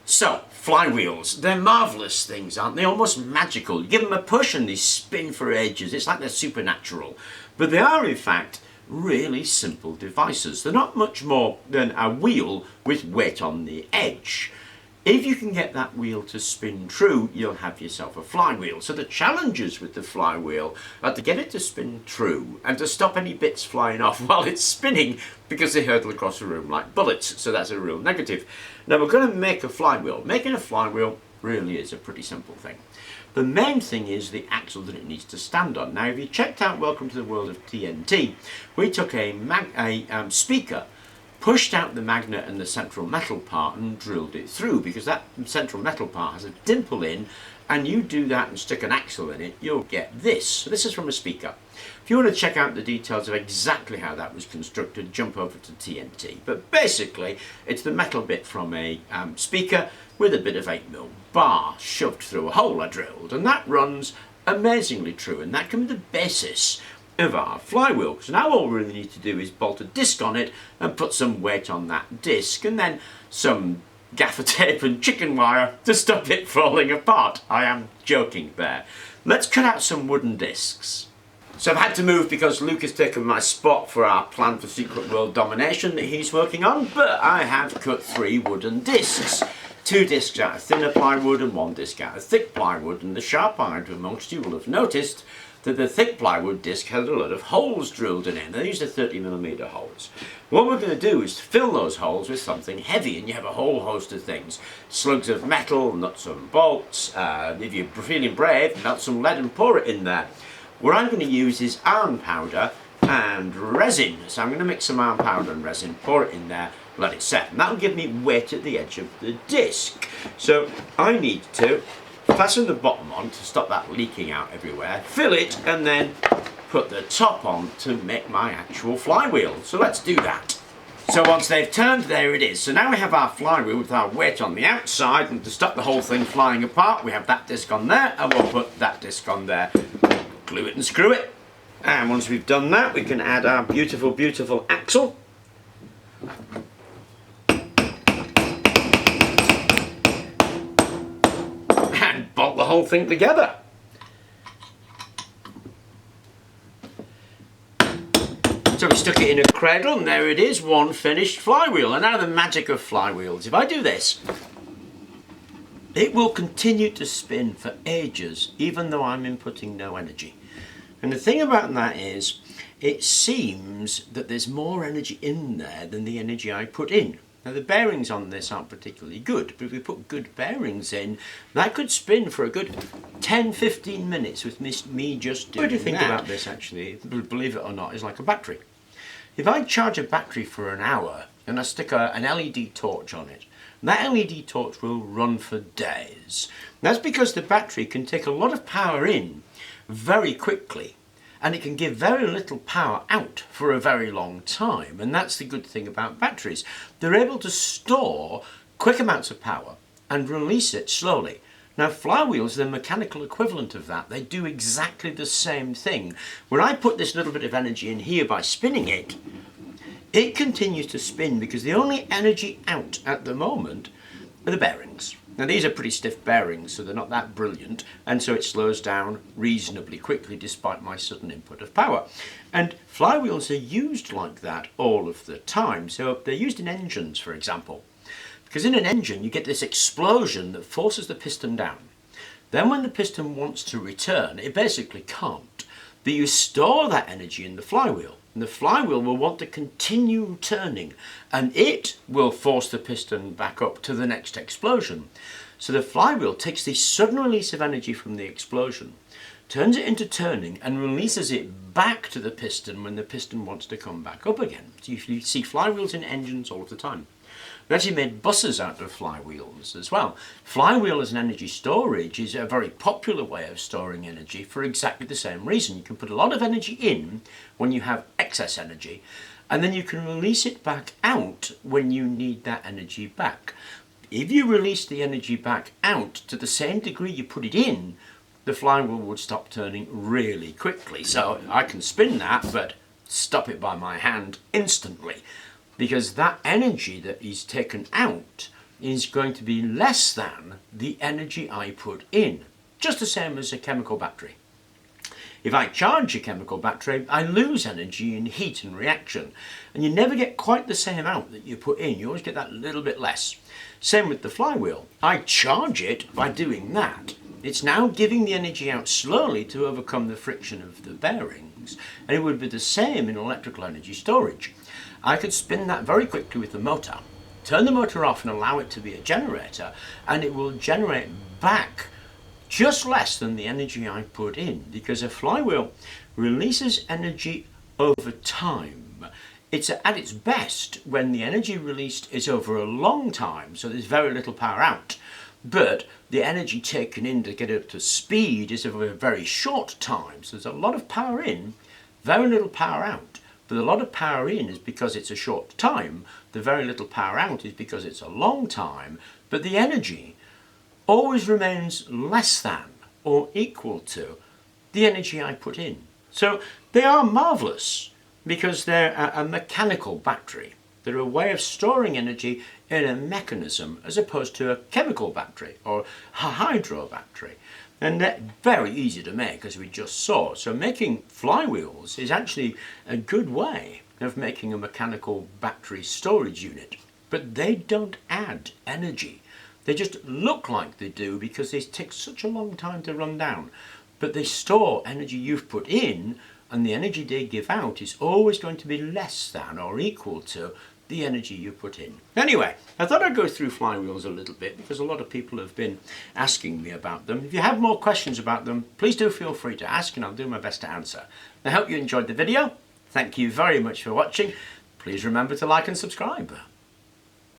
So, flywheels, they're marvellous things, aren't they? Almost magical. You give them a push and they spin for ages. It's like they're supernatural. But they are, in fact, really simple devices. They're not much more than a wheel with weight on the edge. If you can get that wheel to spin true, you'll have yourself a flywheel. So the challenges with the flywheel are to get it to spin true and to stop any bits flying off while it's spinning because they hurtle across the room like bullets. So that's a real negative. Now we're going to make a flywheel. Making a flywheel really is a pretty simple thing. The main thing is the axle that it needs to stand on. Now if you checked out Welcome to the World of TNT, we took a speaker, pushed out the magnet and the central metal part and drilled it through, because that central metal part has a dimple in, and you do that and stick an axle in it, you'll get this. So this is from a speaker. If you want to check out the details of exactly how that was constructed, jump over to TNT. But basically, it's the metal bit from a speaker with a bit of 8mm bar shoved through a hole I drilled, and that runs amazingly true, and that can be the basis of our flywheel. So now all we really need to do is bolt a disc on it and put some weight on that disc, and then some gaffer tape and chicken wire to stop it falling apart. I am joking there. Let's cut out some wooden discs. So I've had to move because Luke has taken my spot for our plan for Secret World Domination that he's working on, but I have cut 3 wooden discs. 2 discs out of thinner plywood and 1 disc out of thick plywood, and the sharp-eyed amongst you will have noticed that the thick plywood disc had a lot of holes drilled in it. Now these are 30mm holes. What we're going to do is fill those holes with something heavy, and you have a whole host of things. Slugs of metal, nuts and bolts, if you're feeling brave, melt some lead and pour it in there. What I'm going to use is iron powder and resin. So I'm going to mix some iron powder and resin, pour it in there, let it set, and that will give me weight at the edge of the disc. So I need to fasten the bottom on to stop that leaking out everywhere, fill it, and then put the top on to make my actual flywheel. So let's do that. So once they've turned, there it is. So now we have our flywheel with our weight on the outside, and to stop the whole thing flying apart, we have that disc on there, and we'll put that disc on there, glue it and screw it. And once we've done that, we can add our beautiful, beautiful axle. And bolt the whole thing together. So we stuck it in a cradle, and there it is, one finished flywheel. And now the magic of flywheels. If I do this, it will continue to spin for ages, even though I'm inputting no energy. And the thing about that is, it seems that there's more energy in there than the energy I put in. Now the bearings on this aren't particularly good, but if we put good bearings in, that could spin for a good 10-15 minutes with me just doing that. What do you think about this actually, believe it or not, is like a battery. If I charge a battery for an hour and I stick an LED torch on it, that LED torch will run for days. That's because the battery can take a lot of power in very quickly, and it can give very little power out for a very long time. And that's the good thing about batteries. They're able to store quick amounts of power and release it slowly. Now flywheels are the mechanical equivalent of that. They do exactly the same thing. When I put this little bit of energy in here by spinning it, it continues to spin because the only energy out at the moment are the bearings. Now these are pretty stiff bearings, so they're not that brilliant, and so it slows down reasonably quickly despite my sudden input of power. And flywheels are used like that all of the time. So they're used in engines, for example, because in an engine you get this explosion that forces the piston down. Then when the piston wants to return, it basically can't, but you store that energy in the flywheel. And the flywheel will want to continue turning, and it will force the piston back up to the next explosion. So the flywheel takes the sudden release of energy from the explosion, turns it into turning, and releases it back to the piston when the piston wants to come back up again. So you see flywheels in engines all of the time. We actually made buses out of flywheels as well. Flywheel as an energy storage is a very popular way of storing energy for exactly the same reason. You can put a lot of energy in when you have excess energy, and then you can release it back out when you need that energy back. If you release the energy back out to the same degree you put it in, the flywheel would stop turning really quickly. So I can spin that, but stop it by my hand instantly, because that energy that is taken out is going to be less than the energy I put in. Just the same as a chemical battery. If I charge a chemical battery, I lose energy in heat and reaction. And you never get quite the same amount that you put in. You always get that little bit less. Same with the flywheel. I charge it by doing that. It's now giving the energy out slowly to overcome the friction of the bearings. And it would be the same in electrical energy storage. I could spin that very quickly with the motor, turn the motor off and allow it to be a generator, and it will generate back just less than the energy I put in, because a flywheel releases energy over time. It's at its best when the energy released is over a long time, so there's very little power out. But the energy taken in to get up to speed is over a very short time, so there's a lot of power in, very little power out. But a lot of power in is because it's a short time, the very little power out is because it's a long time, but the energy always remains less than or equal to the energy I put in. So they are marvellous because they're a mechanical battery. They're a way of storing energy in a mechanism as opposed to a chemical battery or a hydro battery. And they're very easy to make, as we just saw. So making flywheels is actually a good way of making a mechanical battery storage unit. But they don't add energy. They just look like they do because they take such a long time to run down. But they store energy you've put in, and the energy they give out is always going to be less than or equal to the energy you put in. Anyway, I thought I'd go through flywheels a little bit because a lot of people have been asking me about them. If you have more questions about them, please do feel free to ask and I'll do my best to answer. I hope you enjoyed the video. Thank you very much for watching. Please remember to like and subscribe.